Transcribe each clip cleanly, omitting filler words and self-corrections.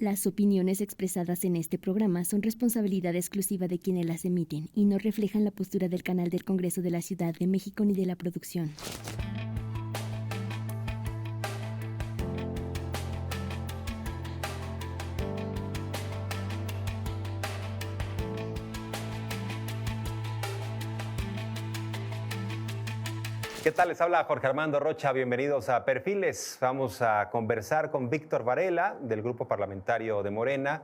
Las opiniones expresadas en este programa son responsabilidad exclusiva de quienes las emiten y no reflejan la postura del canal del Congreso de la Ciudad de México ni de la producción. ¿Qué tal? Les habla Jorge Armando Rocha. Bienvenidos a Perfiles. Vamos a conversar con Víctor Varela, del Grupo Parlamentario de Morena,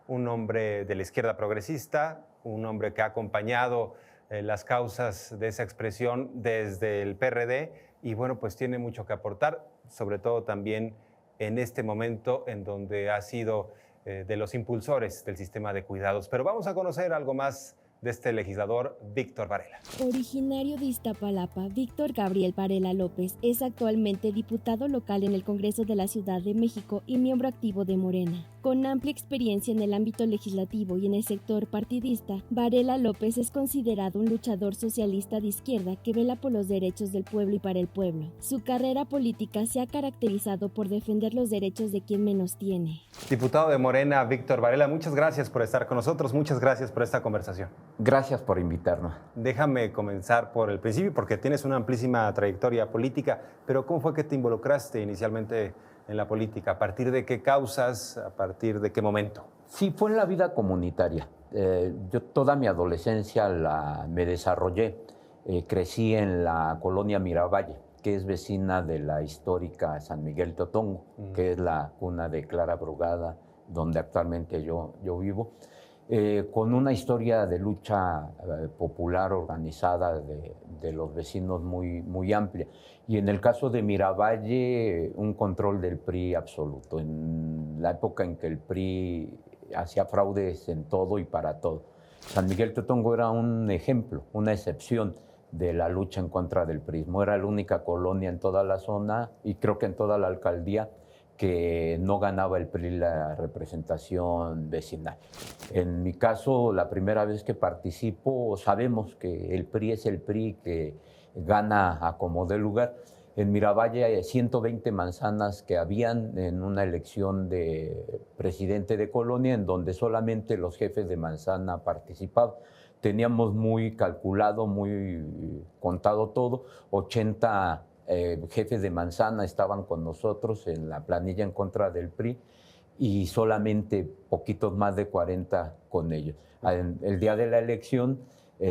un hombre de la izquierda progresista, un hombre que ha acompañado las causas de esa expresión desde el PRD y bueno, pues tiene mucho que aportar, sobre todo también en este momento en donde ha sido de los impulsores del sistema de cuidados. Pero vamos a conocer algo más de este legislador, Víctor Varela. Originario de Iztapalapa, Víctor Gabriel Varela López es actualmente diputado local en el Congreso de la Ciudad de México y miembro activo de Morena. Con amplia experiencia en el ámbito legislativo y en el sector partidista, Varela López es considerado un luchador socialista de izquierda que vela por los derechos del pueblo y para el pueblo. Su carrera política se ha caracterizado por defender los derechos de quien menos tiene. Diputado de Morena, Víctor Varela, muchas gracias por estar con nosotros, muchas gracias por esta conversación. Gracias por invitarnos. Déjame comenzar por el principio, porque tienes una amplísima trayectoria política, pero ¿cómo fue que te involucraste inicialmente en la política? ¿A partir de qué causas? ¿A partir de qué momento? Sí, fue en la vida comunitaria. Yo toda mi adolescencia me desarrollé. Crecí en la colonia Miravalle, que es vecina de la histórica San Miguel Teotongo, que es la cuna de Clara Brugada, donde actualmente yo vivo. Con una historia de lucha popular organizada de los vecinos muy amplia. Y en el caso de Miravalle, un control del PRI absoluto. En la época en que el PRI hacía fraudes en todo y para todo. San Miguel Teotongo era un ejemplo, una excepción de la lucha en contra del PRIsmo. Era la única colonia en toda la zona y creo que en toda la alcaldía que no ganaba el PRI la representación vecinal. En mi caso, la primera vez que participo, sabemos que el PRI es el PRI que gana a como dé lugar. En Miravalle hay 120 manzanas que habían en una elección de presidente de colonia, en donde solamente los jefes de manzana participaban. Teníamos muy calculado, muy contado todo, 80 jefes de manzana estaban con nosotros en la planilla en contra del PRI y solamente poquitos más de 40 con ellos. El día de la elección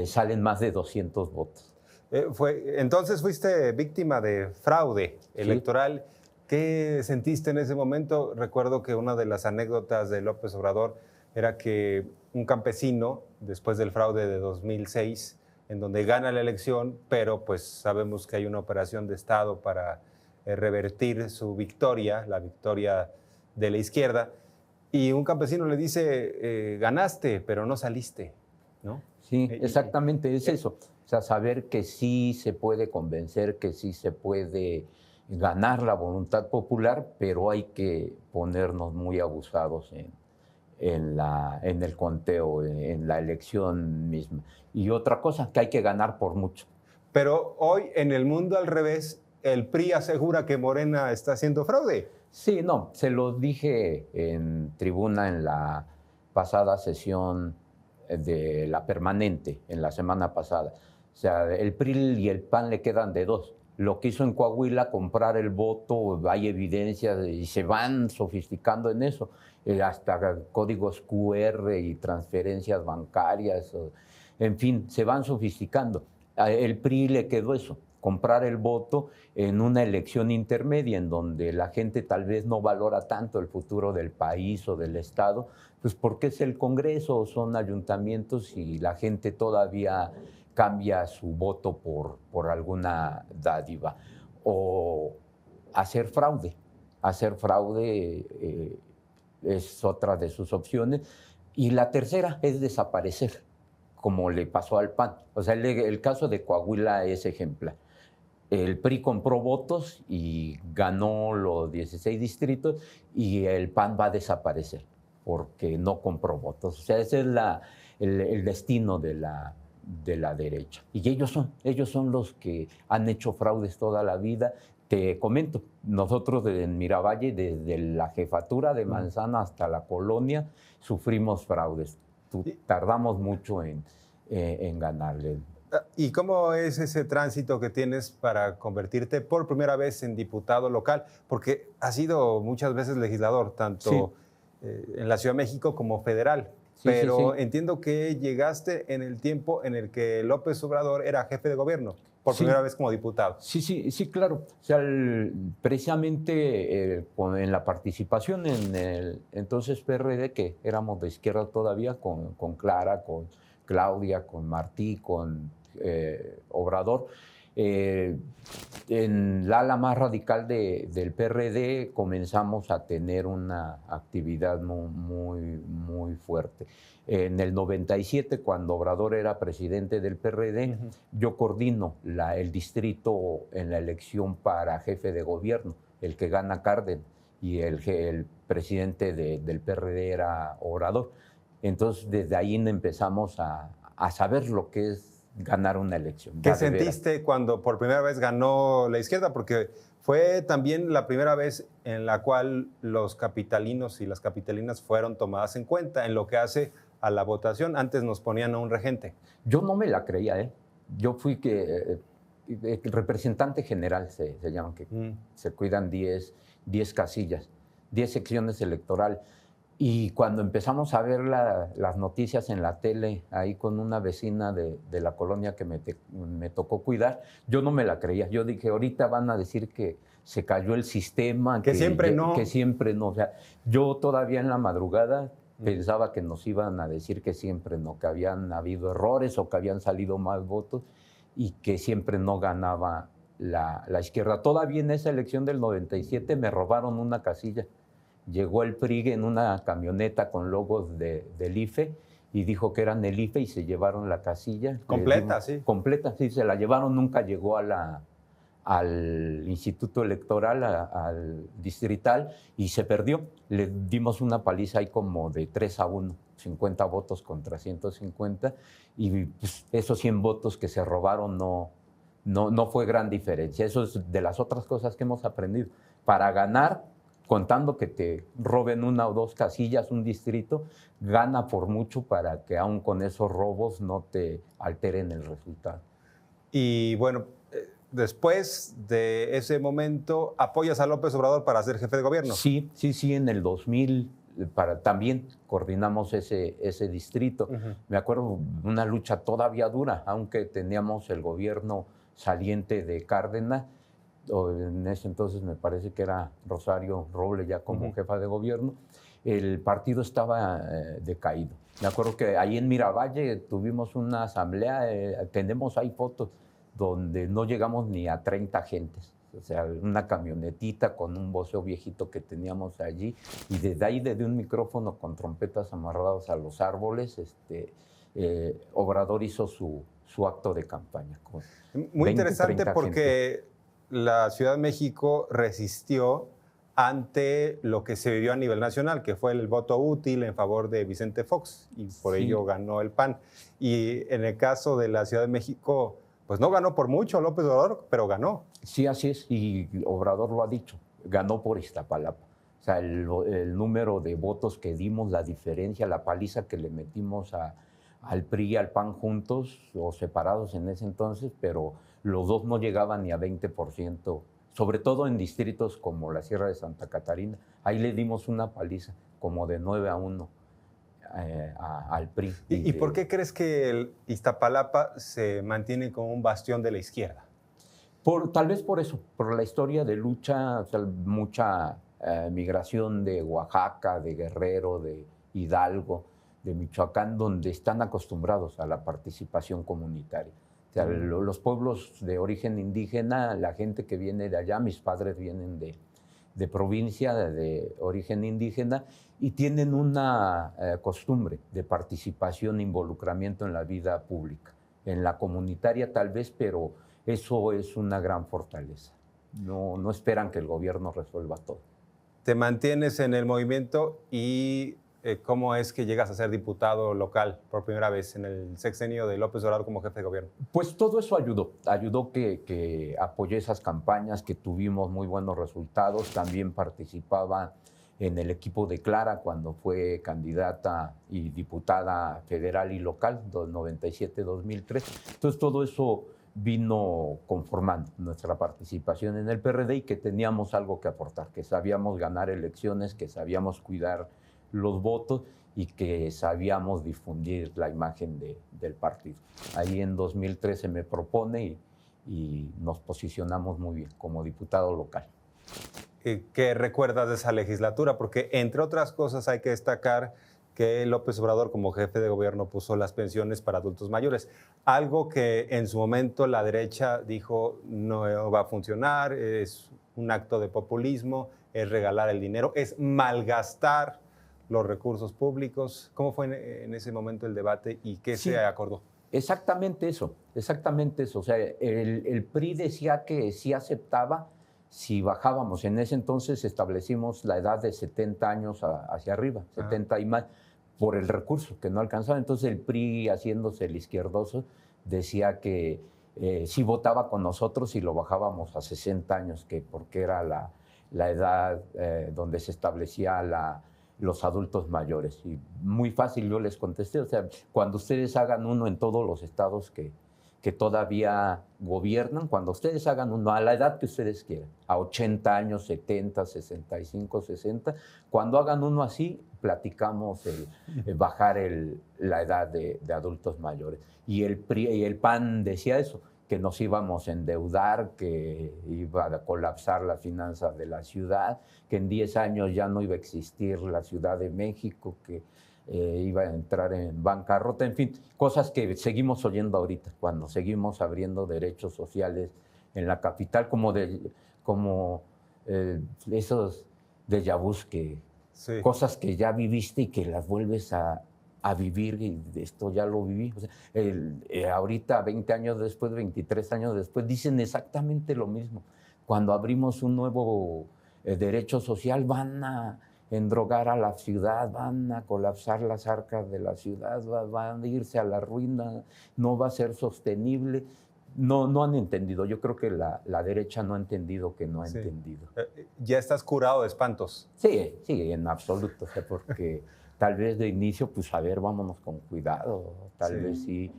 salen más de 200 votos. Entonces fuiste víctima de fraude electoral. Sí. ¿Qué sentiste en ese momento? Recuerdo que una de las anécdotas de López Obrador era que un campesino, después del fraude de 2006, en donde gana la elección, pero pues sabemos que hay una operación de Estado para revertir su victoria, la victoria de la izquierda, y un campesino le dice, ganaste, pero no saliste, ¿no? Sí, exactamente, es eso. O sea, saber que sí se puede convencer, que sí se puede ganar la voluntad popular, pero hay que ponernos muy abusados en el conteo, en la elección misma. Y otra cosa, que hay que ganar por mucho. Pero hoy, en el mundo al revés, el PRI asegura que Morena está haciendo fraude. Sí, no, se lo dije en tribuna en la pasada sesión de la permanente, en la semana pasada. O sea, el PRI y el PAN le quedan de dos. Lo que hizo en Coahuila, comprar el voto, hay evidencias y se van sofisticando en eso. Hasta códigos QR y transferencias bancarias, en fin, se van sofisticando. El PRI le quedó eso, comprar el voto en una elección intermedia en donde la gente tal vez no valora tanto el futuro del país o del Estado, pues porque es el Congreso o son ayuntamientos y la gente todavía cambia su voto por alguna dádiva. O hacer fraude. Hacer fraude es otra de sus opciones. Y la tercera es desaparecer, como le pasó al PAN. O sea, el caso de Coahuila es ejemplar. El PRI compró votos y ganó los 16 distritos y el PAN va a desaparecer porque no compró votos. O sea, ese es el destino de la derecha. Y ellos son los que han hecho fraudes toda la vida, te comento, nosotros en Miravalle, desde la jefatura de Manzana hasta la colonia, sufrimos fraudes. Tardamos mucho en ganarle. ¿Y cómo es ese tránsito que tienes para convertirte por primera vez en diputado local? Porque has sido muchas veces legislador, tanto en la Ciudad de México como federal. Pero entiendo que llegaste en el tiempo en el que López Obrador era jefe de gobierno, por primera vez como diputado. Sí, claro. O sea, precisamente en la participación en el entonces PRD, que éramos de izquierda todavía, con Clara, con Claudia, con Martí, con Obrador, en la ala más radical del PRD comenzamos a tener una actividad muy fuerte. En el 97, cuando Obrador era presidente del PRD, yo coordino el distrito en la elección para jefe de gobierno, el que gana Cárdenas, y el presidente del PRD era Obrador. Entonces, desde ahí empezamos a saber lo que es ganar una elección. ¿Qué sentiste cuando por primera vez ganó la izquierda? Porque fue también la primera vez en la cual los capitalinos y las capitalinas fueron tomadas en cuenta en lo que hace a la votación. Antes nos ponían a un regente. Yo no me la creía, ¿eh? Yo fui representante general, se llaman, que se cuidan 10 casillas, 10 secciones electorales. Y cuando empezamos a ver las noticias en la tele, ahí con una vecina de la colonia que me tocó cuidar, yo no me la creía. Yo dije, ahorita van a decir que se cayó el sistema. Que siempre no. Que siempre no. O sea, yo todavía en la madrugada pensaba que nos iban a decir que siempre no, que habían habido errores o que habían salido más votos y que siempre no ganaba la izquierda. Todavía en esa elección del 97 me robaron una casilla. Llegó el PRI en una camioneta con logos del IFE y dijo que eran el IFE y se llevaron la casilla. Completa, sí. Completa, sí, se la llevaron, nunca llegó al Instituto Electoral, al distrital, y se perdió. Le dimos una paliza ahí como de 3-1, 50 votos contra 150, y pues, esos 100 votos que se robaron no fue gran diferencia. Eso es de las otras cosas que hemos aprendido. Para ganar, contando que te roben 1 o 2 casillas, un distrito, gana por mucho para que aún con esos robos no te alteren el resultado. Y bueno, después de ese momento, ¿apoyas a López Obrador para ser jefe de gobierno? Sí, en el 2000 también coordinamos ese distrito. Me acuerdo de una lucha todavía dura, aunque teníamos el gobierno saliente de Cárdenas. En ese entonces me parece que era Rosario Robles ya como jefa de gobierno, el partido estaba decaído. Me acuerdo que ahí en Miravalle tuvimos una asamblea, tenemos ahí fotos donde no llegamos ni a 30 gentes. O sea, una camionetita con un voceo viejito que teníamos allí, y desde ahí, desde un micrófono con trompetas amarradas a los árboles, Obrador hizo su acto de campaña. Muy interesante porque la Ciudad de México resistió ante lo que se vivió a nivel nacional, que fue el voto útil en favor de Vicente Fox, y por ello ganó el PAN. Y en el caso de la Ciudad de México, pues no ganó por mucho López Obrador, pero ganó. Sí, así es, y Obrador lo ha dicho, ganó por Iztapalapa. O sea, el número de votos que dimos, la diferencia, la paliza que le metimos al PRI y al PAN juntos o separados en ese entonces, pero los dos no llegaban ni a 20%, sobre todo en distritos como la Sierra de Santa Catarina. Ahí le dimos una paliza, como de 9-1 al PRI. ¿Y por qué crees que el Iztapalapa se mantiene como un bastión de la izquierda? Tal vez por eso, por la historia de lucha, o sea, mucha migración de Oaxaca, de Guerrero, de Hidalgo, de Michoacán, donde están acostumbrados a la participación comunitaria. O sea, los pueblos de origen indígena, la gente que viene de allá, mis padres vienen de provincia, de origen indígena, y tienen una costumbre de participación e involucramiento en la vida pública. En la comunitaria tal vez, pero eso es una gran fortaleza. No esperan que el gobierno resuelva todo. Te mantienes en el movimiento y ¿cómo es que llegas a ser diputado local por primera vez en el sexenio de López Obrador como jefe de gobierno? Pues todo eso ayudó que apoyé esas campañas, que tuvimos muy buenos resultados. También participaba en el equipo de Clara cuando fue candidata y diputada federal y local, 97-2003. Entonces todo eso vino conformando nuestra participación en el PRD y que teníamos algo que aportar, que sabíamos ganar elecciones, que sabíamos cuidar los votos y que sabíamos difundir la imagen del partido. Ahí en 2013 me propone y nos posicionamos muy bien como diputado local. ¿Qué recuerdas de esa legislatura? Porque, entre otras cosas, hay que destacar que López Obrador, como jefe de gobierno, puso las pensiones para adultos mayores. Algo que en su momento la derecha dijo no va a funcionar, es un acto de populismo, es regalar el dinero, es malgastar los recursos públicos. ¿Cómo fue en ese momento el debate y qué se acordó? Exactamente eso, exactamente eso. O sea, el PRI decía que sí aceptaba si bajábamos. En ese entonces establecimos la edad de 70 años hacia arriba, 70 y más, por el recurso que no alcanzaba. Entonces el PRI, haciéndose el izquierdoso, decía que sí votaba con nosotros si lo bajábamos a 60 años, que porque era la edad donde se establecía los adultos mayores. Y muy fácil yo les contesté, o sea, cuando ustedes hagan uno en todos los estados que todavía gobiernan, cuando ustedes hagan uno a la edad que ustedes quieran, a 80 años, 70, 65, 60, cuando hagan uno así, platicamos bajar la edad de adultos mayores. Y el PRI y el PAN decía eso, que nos íbamos a endeudar, que iba a colapsar las finanzas de la ciudad, que en 10 años ya no iba a existir la Ciudad de México, que iba a entrar en bancarrota, en fin, cosas que seguimos oyendo ahorita, cuando seguimos abriendo derechos sociales en la capital, como esos déjà vus, cosas que ya viviste y que las vuelves a vivir, y esto ya lo viví. O sea, ahorita, 20 años después, 23 años después, dicen exactamente lo mismo. Cuando abrimos un nuevo derecho social, van a endrogar a la ciudad, van a colapsar las arcas de la ciudad, van a irse a la ruina, no va a ser sostenible. No han entendido. Yo creo que la derecha no ha entendido que no ha entendido. ¿Ya estás curado de espantos? Sí, en absoluto. O sea, porque tal vez de inicio, pues a ver, vámonos con cuidado. Tal vez sí.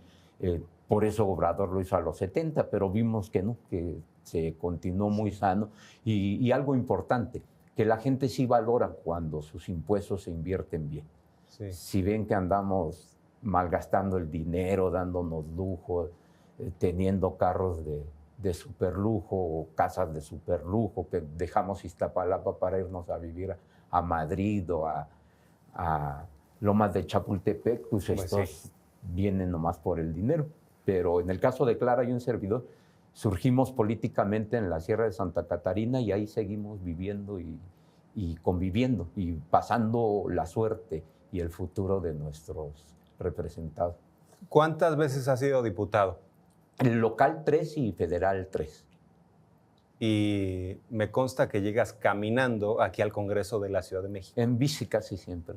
Por eso Obrador lo hizo a los 70, pero vimos que no, que se continuó muy sano. Y algo importante, que la gente sí valora cuando sus impuestos se invierten bien. Sí. Si ven que andamos malgastando el dinero, dándonos lujo, teniendo carros de superlujo o casas de superlujo, que dejamos Iztapalapa para irnos a vivir a Madrid o a Lomas de Chapultepec, pues estos vienen nomás por el dinero. Pero en el caso de Clara y un servidor, surgimos políticamente en la Sierra de Santa Catarina y ahí seguimos viviendo y conviviendo y pasando la suerte y el futuro de nuestros representados. ¿Cuántas veces has sido diputado? El local 3 y federal 3. Y me consta que llegas caminando aquí al Congreso de la Ciudad de México. En bici casi siempre.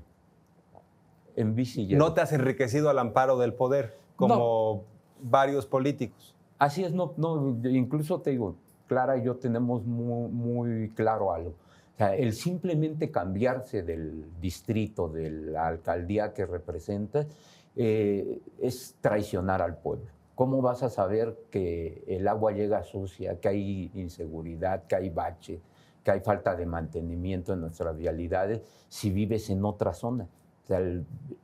En bici. ¿No te has enriquecido al amparo del poder como varios políticos? Así es, no, incluso te digo, Clara y yo tenemos muy, muy claro algo. O sea, el simplemente cambiarse del distrito, de la alcaldía que representas, es traicionar al pueblo. ¿Cómo vas a saber que el agua llega sucia, que hay inseguridad, que hay bache, que hay falta de mantenimiento en nuestras vialidades si vives en otra zona? O sea,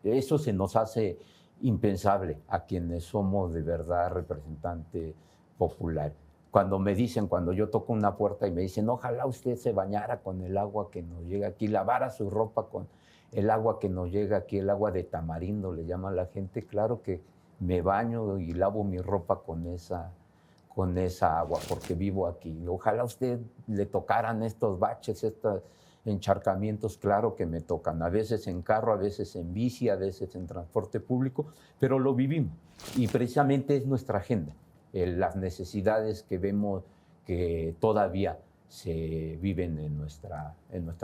eso se nos hace impensable a quienes somos de verdad representante popular. Cuando yo toco una puerta y me dicen, ojalá usted se bañara con el agua que nos llega aquí, lavara su ropa con el agua que nos llega aquí, el agua de tamarindo, le llama a la gente, claro que me baño y lavo mi ropa con esa agua, porque vivo aquí. Ojalá a usted le tocaran estos baches, estos encharcamientos, claro que me tocan. A veces en carro, a veces en bici, a veces en transporte público, pero lo vivimos. Y precisamente es nuestra agenda, las necesidades que vemos que todavía se viven en nuestra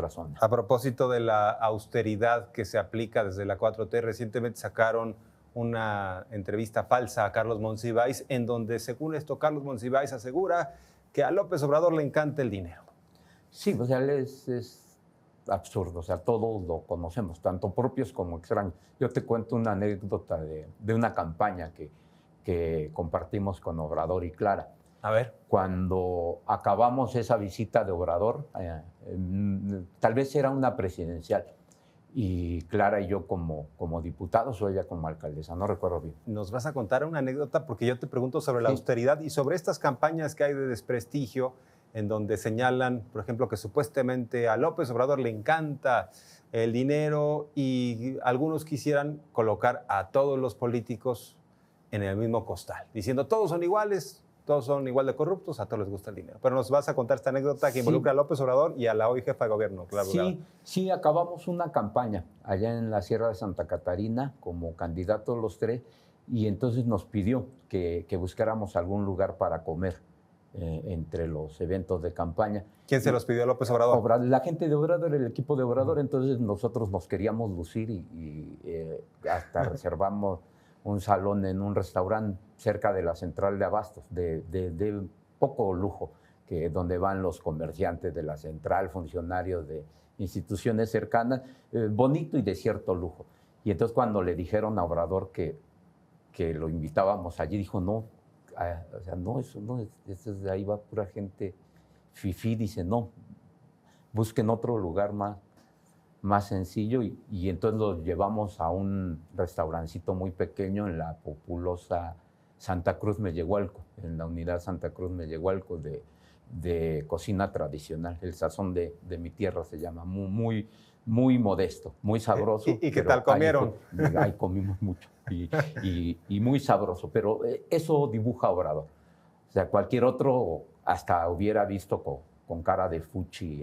zona. A propósito de la austeridad que se aplica desde la 4T, recientemente sacaron una entrevista falsa a Carlos Monsiváis, en donde, según esto, Carlos Monsiváis asegura que a López Obrador le encanta el dinero. Sí, o sea, es absurdo, o sea, todos lo conocemos, tanto propios como extraños. Yo te cuento una anécdota de una campaña que compartimos con Obrador y Clara. A ver. Cuando acabamos esa visita de Obrador, tal vez era una presidencial, y Clara y yo como diputados o ella como alcaldesa, no recuerdo bien. Nos vas a contar una anécdota porque yo te pregunto sobre la austeridad y sobre estas campañas que hay de desprestigio en donde señalan, por ejemplo, que supuestamente a López Obrador le encanta el dinero y algunos quisieran colocar a todos los políticos en el mismo costal, diciendo todos son iguales, todos son igual de corruptos, a todos les gusta el dinero. Pero nos vas a contar esta anécdota que involucra a López Obrador y a la hoy jefa de gobierno, claro. Sí, acabamos una campaña allá en la Sierra de Santa Catarina como candidatos los tres, y entonces nos pidió que buscáramos algún lugar para comer entre los eventos de campaña. ¿Quién se los pidió a López Obrador? La gente de Obrador, el equipo de Obrador. Entonces nosotros nos queríamos lucir y hasta reservamos un salón en un restaurante cerca de la central de abastos, de poco lujo, donde van los comerciantes de la central, funcionarios de instituciones cercanas, bonito y de cierto lujo. Y entonces cuando le dijeron a Obrador que lo invitábamos allí, dijo no, o sea, no, eso no es, de ahí va pura gente fifí, dice no, busquen otro lugar más sencillo, y entonces los llevamos a un restaurancito muy pequeño en la populosa Santa Cruz Mellehualco, en la unidad Santa Cruz Mellehualco de cocina tradicional. El sazón de mi tierra se llama, muy modesto, muy sabroso. ¿Y qué tal comieron? Ahí comimos mucho y muy sabroso, pero eso dibuja Obrador. O sea, cualquier otro hasta hubiera visto con cara de fuchi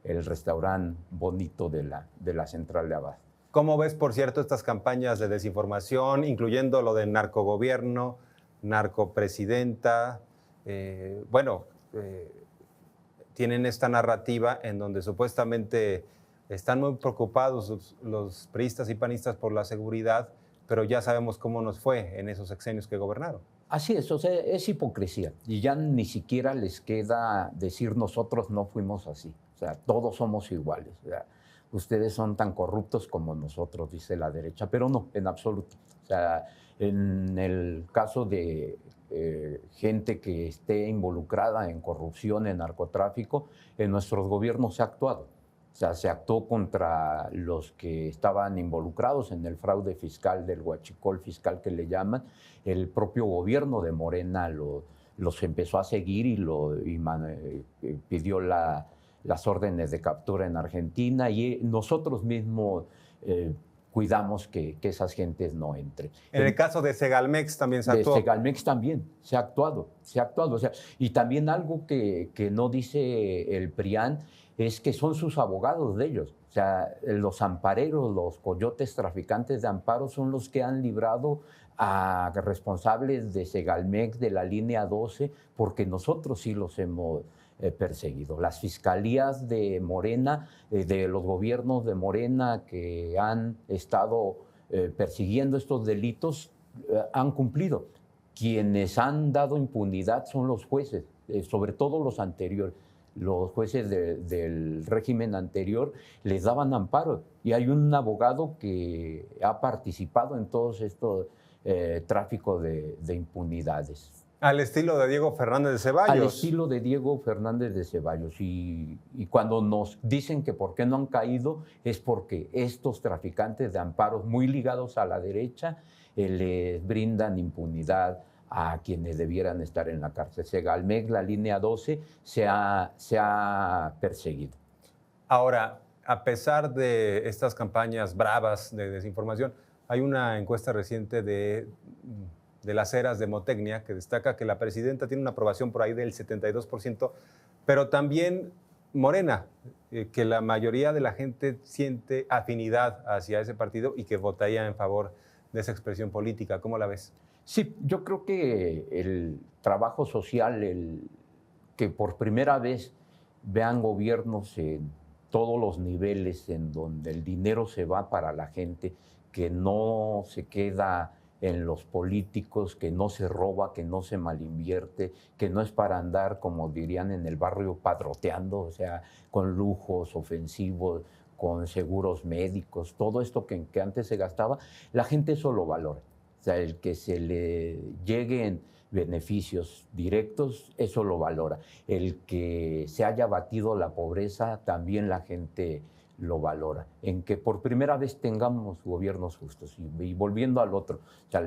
el restaurante bonito de la central de abasto. ¿Cómo ves, por cierto, estas campañas de desinformación, incluyendo lo de narcogobierno, narcopresidenta? Tienen esta narrativa en donde supuestamente están muy preocupados los priistas y panistas por la seguridad, pero ya sabemos cómo nos fue en esos sexenios que gobernaron. Así es, o sea, es hipocresía. Y ya ni siquiera les queda decir nosotros no fuimos así. O sea, todos somos iguales. O sea, ustedes son tan corruptos como nosotros, dice la derecha, pero no, en absoluto. O sea, en el caso de gente que esté involucrada en corrupción, en narcotráfico, en nuestros gobiernos se ha actuado. O sea, se actuó contra los que estaban involucrados en el fraude fiscal, del huachicol fiscal que le llaman. El propio gobierno de Morena los empezó a seguir y pidió las órdenes de captura en Argentina, y nosotros mismos cuidamos que esas gentes no entren. En el caso de Segalmex también se actuó. De Segalmex también se ha actuado. O sea, y también algo que no dice el PRIAN es que son sus abogados de ellos. O sea, los ampareros, los coyotes traficantes de amparo son los que han librado a responsables de Segalmex, de la línea 12, porque nosotros sí los hemos perseguido. Las fiscalías de Morena, de los gobiernos de Morena que han estado persiguiendo estos delitos, han cumplido. Quienes han dado impunidad son los jueces, sobre todo los anteriores. Los jueces del régimen anterior les daban amparo, y hay un abogado que ha participado en todos estos tráficos de impunidades. Al estilo de Diego Fernández de Ceballos. Al estilo de Diego Fernández de Ceballos. Y cuando nos dicen que por qué no han caído, es porque estos traficantes de amparos muy ligados a la derecha les brindan impunidad a quienes debieran estar en la cárcel. Segalmex, la línea 12, se ha perseguido. Ahora, a pesar de estas campañas bravas de desinformación, hay una encuesta reciente de las Heras de Motecnia que destaca que la presidenta tiene una aprobación por ahí del 72%, pero también Morena, que la mayoría de la gente siente afinidad hacia ese partido y que votaría en favor de esa expresión política. ¿Cómo la ves? Sí, yo creo que el trabajo social, que por primera vez vean gobiernos en todos los niveles en donde el dinero se va para la gente, que no se queda en los políticos, que no se roba, que no se malinvierte, que no es para andar, como dirían en el barrio, padroteando, o sea, con lujos ofensivos, con seguros médicos, todo esto que antes se gastaba, la gente eso lo valora. O sea, el que se le lleguen beneficios directos, eso lo valora. El que se haya batido la pobreza, también la gente lo valora. En que por primera vez tengamos gobiernos justos. Y volviendo al otro, o sea,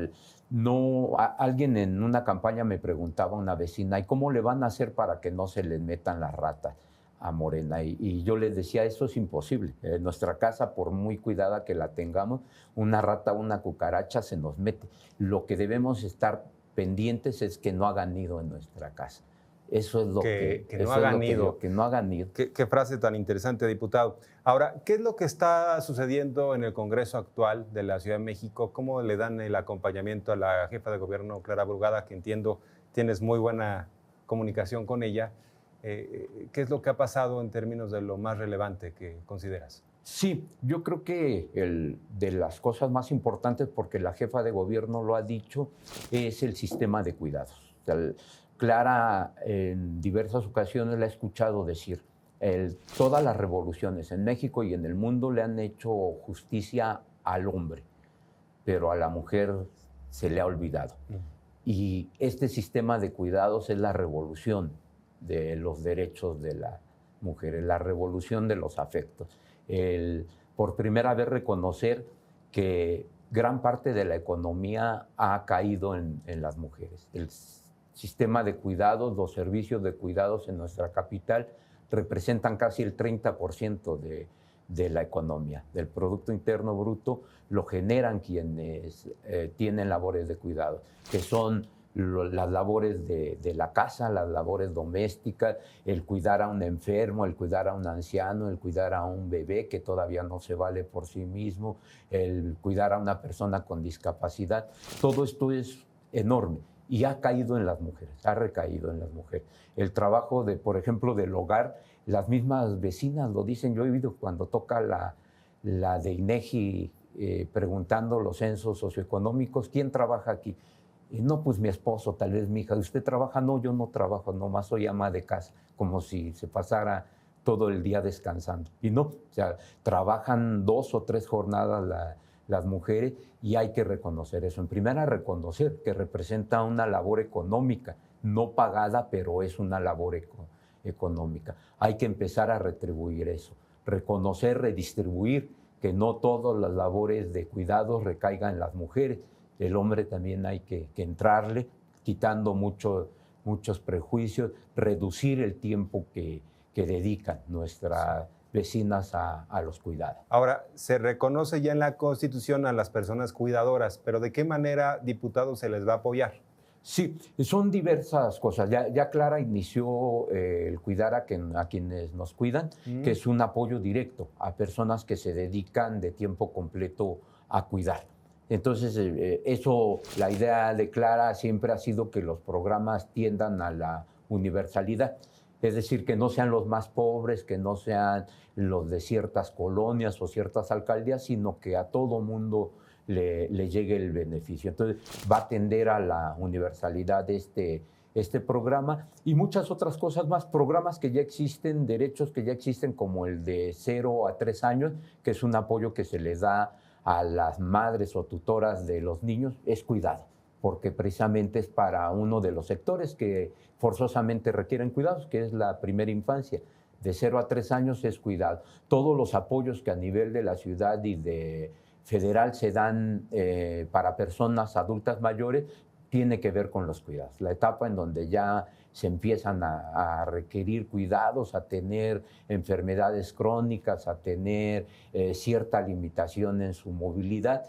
alguien en una campaña me preguntaba, una vecina, ¿y cómo le van a hacer para que no se les metan las ratas a Morena? Y yo les decía, eso es imposible. En nuestra casa, por muy cuidada que la tengamos, una rata, una cucaracha se nos mete. Lo que debemos estar pendientes es que no hagan nido en nuestra casa. Eso es lo que no hagan nido. Que no hagan nido. Qué frase tan interesante, diputado. Ahora, ¿qué es lo que está sucediendo en el Congreso actual de la Ciudad de México? ¿Cómo le dan el acompañamiento a la jefa de gobierno, Clara Brugada, que entiendo tienes muy buena comunicación con ella? ¿Qué es lo que ha pasado en términos de lo más relevante que consideras? Sí, yo creo que de las cosas más importantes, porque la jefa de gobierno lo ha dicho, es el sistema de cuidados. O sea, Clara en diversas ocasiones la he escuchado decir, todas las revoluciones en México y en el mundo le han hecho justicia al hombre, pero a la mujer se le ha olvidado. Y este sistema de cuidados es la revolución de los derechos de la mujer, es la revolución de los afectos. Por primera vez reconocer que gran parte de la economía ha caído en las mujeres. El sistema de cuidados, los servicios de cuidados en nuestra capital representan casi el 30% de la economía. Del Producto Interno Bruto lo generan quienes tienen labores de cuidado, que son las labores de la casa, las labores domésticas, el cuidar a un enfermo, el cuidar a un anciano, el cuidar a un bebé que todavía no se vale por sí mismo, el cuidar a una persona con discapacidad. Todo esto es enorme y ha caído en las mujeres, ha recaído en las mujeres. El trabajo, por ejemplo, del hogar, las mismas vecinas lo dicen. Yo he oído cuando toca la de INEGI preguntando los censos socioeconómicos, ¿quién trabaja aquí? No, pues mi esposo, tal vez mi hija. ¿Usted trabaja? No, yo no trabajo, nomás soy ama de casa, como si se pasara todo el día descansando. Y no, o sea, trabajan 2 o 3 jornadas las mujeres y hay que reconocer eso. En primera, reconocer que representa una labor económica, no pagada, pero es una labor económica. Hay que empezar a retribuir eso, reconocer, redistribuir, que no todas las labores de cuidado recaigan en las mujeres. El hombre también hay que entrarle, quitando muchos prejuicios, reducir el tiempo que dedican nuestras vecinas a los cuidados. Ahora, se reconoce ya en la Constitución a las personas cuidadoras, pero ¿de qué manera, diputado, se les va a apoyar? Sí, son diversas cosas. Ya Clara inició el cuidar a quienes nos cuidan, que es un apoyo directo a personas que se dedican de tiempo completo a cuidar. Entonces, la idea de Clara siempre ha sido que los programas tiendan a la universalidad. Es decir, que no sean los más pobres, que no sean los de ciertas colonias o ciertas alcaldías, sino que a todo mundo le llegue el beneficio. Entonces, va a tender a la universalidad de este programa y muchas otras cosas más, programas que ya existen, derechos que ya existen, como el de 0 a 3 años, que es un apoyo que se les da a las madres o tutoras de los niños, es cuidado, porque precisamente es para uno de los sectores que forzosamente requieren cuidados, que es la primera infancia. De 0 a 3 años es cuidado. Todos los apoyos que a nivel de la ciudad y de federal se dan para personas adultas mayores tiene que ver con los cuidados. La etapa en donde ya se empiezan a requerir cuidados, a tener enfermedades crónicas, a tener cierta limitación en su movilidad,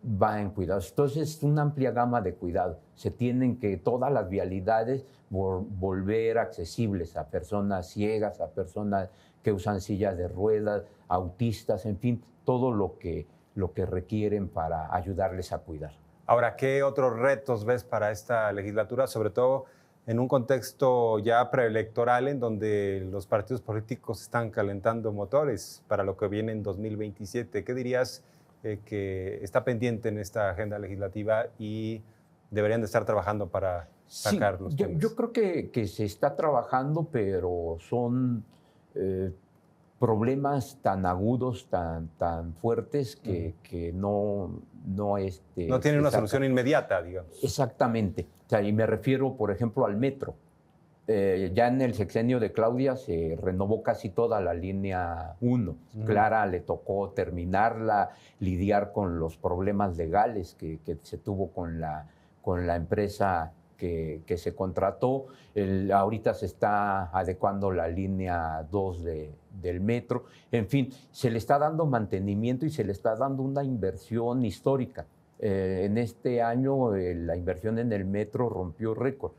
va en cuidados. Entonces, es una amplia gama de cuidados. Se tienen que todas las vialidades volver accesibles a personas ciegas, a personas que usan sillas de ruedas, autistas, en fin, todo lo que requieren para ayudarles a cuidar. Ahora, ¿qué otros retos ves para esta legislatura? Sobre todo en un contexto ya preelectoral en donde los partidos políticos están calentando motores para lo que viene en 2027. ¿Qué dirías que está pendiente en esta agenda legislativa y deberían de estar trabajando para sacar los temas? Yo creo que se está trabajando, pero son problemas tan agudos, tan fuertes que no tienen una solución inmediata, digamos. Exactamente. O sea, y me refiero, por ejemplo, al metro. Ya en el sexenio de Claudia se renovó casi toda la línea 1. Clara le tocó terminarla, lidiar con los problemas legales que se tuvo con la empresa que se contrató. Ahorita se está adecuando la línea 2 del metro. En fin, se le está dando mantenimiento y se le está dando una inversión histórica. En este año la inversión en el metro rompió récord,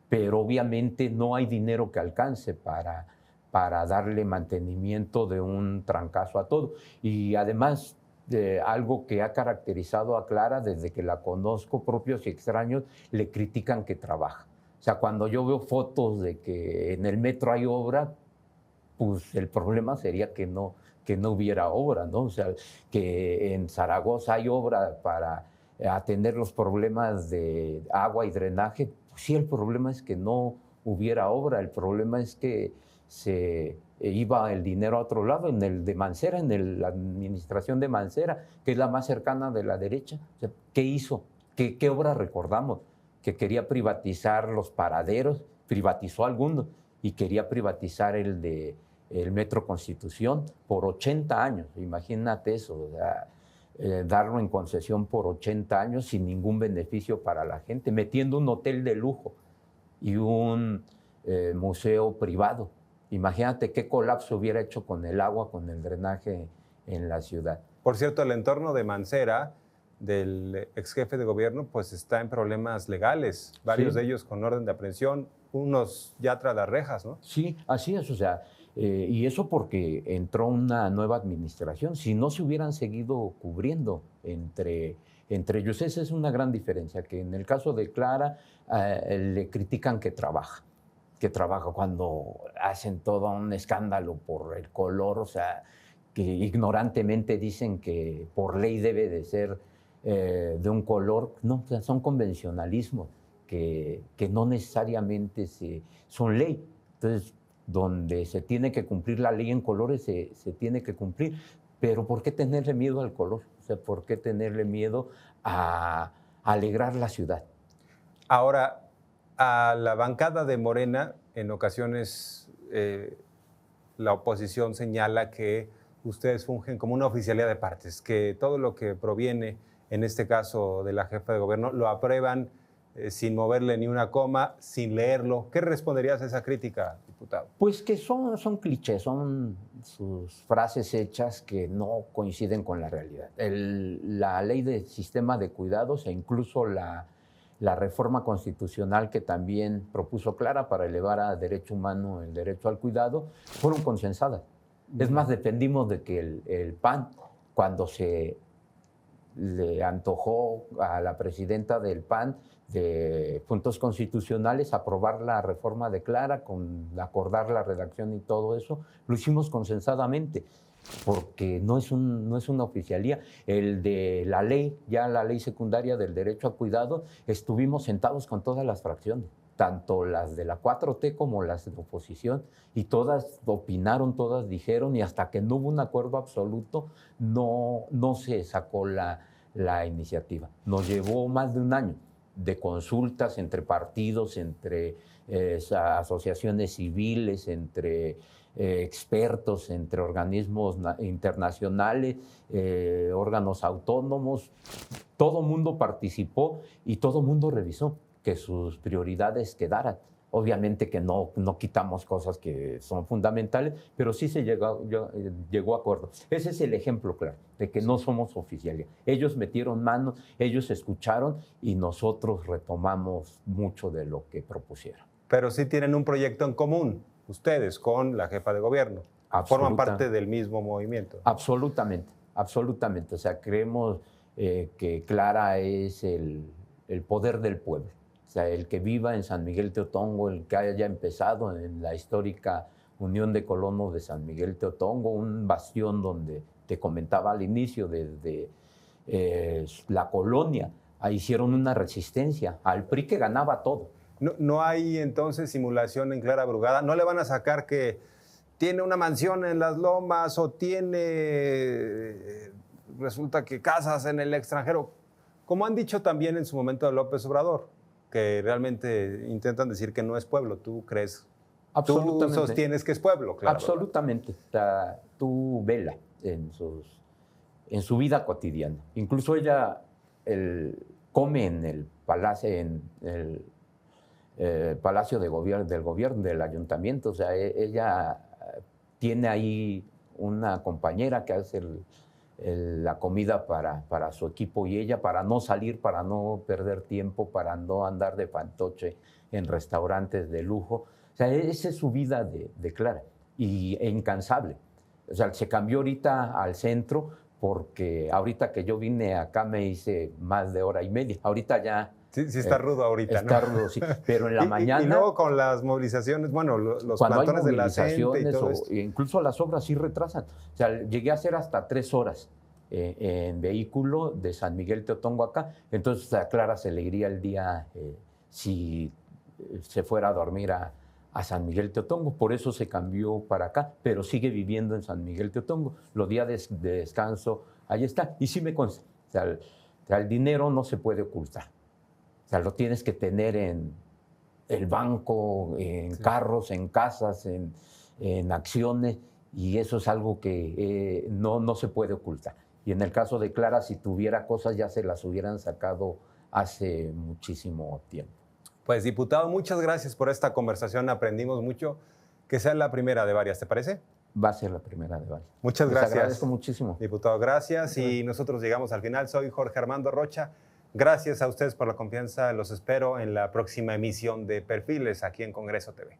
pero obviamente no hay dinero que alcance para darle mantenimiento de un trancazo a todo. Y además, algo que ha caracterizado a Clara desde que la conozco, propios y extraños le critican que trabaja. O sea, cuando yo veo fotos de que en el metro hay obra, pues el problema sería que no hubiera obra, ¿no? O sea, que en Zaragoza hay obra para atender los problemas de agua y drenaje. Pues sí, el problema es que no hubiera obra, el problema es que se iba el dinero a otro lado, en el de Mancera, la administración de Mancera, que es la más cercana de la derecha. O sea, ¿qué hizo? ¿Qué obra recordamos? Que quería privatizar los paraderos, privatizó algunos, y quería privatizar el Metro Constitución por 80 años. Imagínate eso, o sea, darlo en concesión por 80 años sin ningún beneficio para la gente, metiendo un hotel de lujo y un museo privado. Imagínate qué colapso hubiera hecho con el agua, con el drenaje en la ciudad. Por cierto, el entorno de Mancera, del ex jefe de gobierno, pues está en problemas legales, varios de ellos con orden de aprehensión, unos ya tras las rejas, ¿no? Sí, así es, o sea, y eso porque entró una nueva administración. Si no se hubieran seguido cubriendo entre ellos, esa es una gran diferencia, que en el caso de Clara le critican que trabaja cuando hacen todo un escándalo por el color, o sea, que ignorantemente dicen que por ley debe de ser de un color. No, o sea, son convencionalismos que no necesariamente son ley. Entonces, donde se tiene que cumplir la ley en colores, se tiene que cumplir. Pero ¿por qué tenerle miedo al color? O sea, ¿por qué tenerle miedo a alegrar la ciudad? Ahora, a la bancada de Morena, en ocasiones la oposición señala que ustedes fungen como una oficialía de partes, que todo lo que proviene, en este caso de la jefa de gobierno, lo aprueban sin moverle ni una coma, sin leerlo. ¿Qué responderías a esa crítica, diputado? Pues que son clichés, son sus frases hechas que no coinciden con la realidad. La ley de sistema de cuidados e incluso la reforma constitucional que también propuso Clara para elevar a derecho humano el derecho al cuidado, fueron consensadas. Es más, dependimos de que el PAN, cuando se le antojó a la presidenta del PAN de puntos constitucionales aprobar la reforma de Clara, acordar la redacción y todo eso, lo hicimos consensadamente, porque no es una oficialía. El de la ley, ya la ley secundaria del derecho a cuidado, estuvimos sentados con todas las fracciones, tanto las de la 4T como las de la oposición, y todas opinaron, todas dijeron, y hasta que no hubo un acuerdo absoluto, no se sacó la iniciativa. Nos llevó más de un año de consultas entre partidos, entre asociaciones civiles, entre expertos, entre organismos internacionales, órganos autónomos. Todo mundo participó y todo mundo revisó que sus prioridades quedaran. Obviamente que no quitamos cosas que son fundamentales, pero sí se llegó a acuerdo. Ese es el ejemplo claro de que no somos oficialía. Ellos metieron mano, ellos escucharon y nosotros retomamos mucho de lo que propusieron. Pero sí tienen un proyecto en común, ustedes con la jefa de gobierno. Forman parte del mismo movimiento. Absolutamente, absolutamente. O sea, creemos que Clara es el poder del pueblo. O sea, el que viva en San Miguel Teotongo, el que haya empezado en la histórica Unión de Colonos de San Miguel Teotongo, un bastión donde te comentaba al inicio, desde la colonia, ahí hicieron una resistencia al PRI que ganaba todo. No hay entonces simulación en Clara Brugada. No le van a sacar que tiene una mansión en las Lomas o resulta que casas en el extranjero, como han dicho también en su momento de López Obrador, que realmente intentan decir que no es pueblo. ¿Tú crees? Tú sostienes que es pueblo, claro. Absolutamente. O sea, tú vela en su vida cotidiana. Incluso ella come en el palacio, palacio del gobierno, del ayuntamiento. O sea, ella tiene ahí una compañera que hace la comida para su equipo y ella, para no salir, para no perder tiempo, para no andar de fantoche en restaurantes de lujo. O sea, esa es su vida de Clara e incansable. O sea, se cambió ahorita al centro porque ahorita que yo vine acá me hice más de hora y media. Ahorita ya... Sí está rudo ahorita, está ¿no? Rudo, sí. Pero en la mañana... Y luego con las movilizaciones, bueno, los plantones de la gente y todo esto. Incluso las obras sí retrasan. O sea, llegué a hacer hasta 3 horas en vehículo de San Miguel Teotongo acá. Entonces a Clara se le iría el día si se fuera a dormir a San Miguel Teotongo. Por eso se cambió para acá, pero sigue viviendo en San Miguel Teotongo. Los días de descanso, ahí está. Y sí me consta. O sea, el dinero no se puede ocultar. O sea, lo tienes que tener en el banco, en carros, en casas, en acciones, y eso es algo que no se puede ocultar. Y en el caso de Clara, si tuviera cosas, ya se las hubieran sacado hace muchísimo tiempo. Pues, diputado, muchas gracias por esta conversación. Aprendimos mucho. Que sea la primera de varias, ¿te parece? Va a ser la primera de varias. Muchas gracias. Les agradezco muchísimo. Diputado, gracias. Y nosotros llegamos al final. Soy Jorge Armando Rocha. Gracias a ustedes por la confianza. Los espero en la próxima emisión de Perfiles aquí en Congreso TV.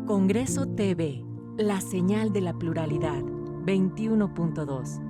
Congreso TV, la señal de la pluralidad, 21.2.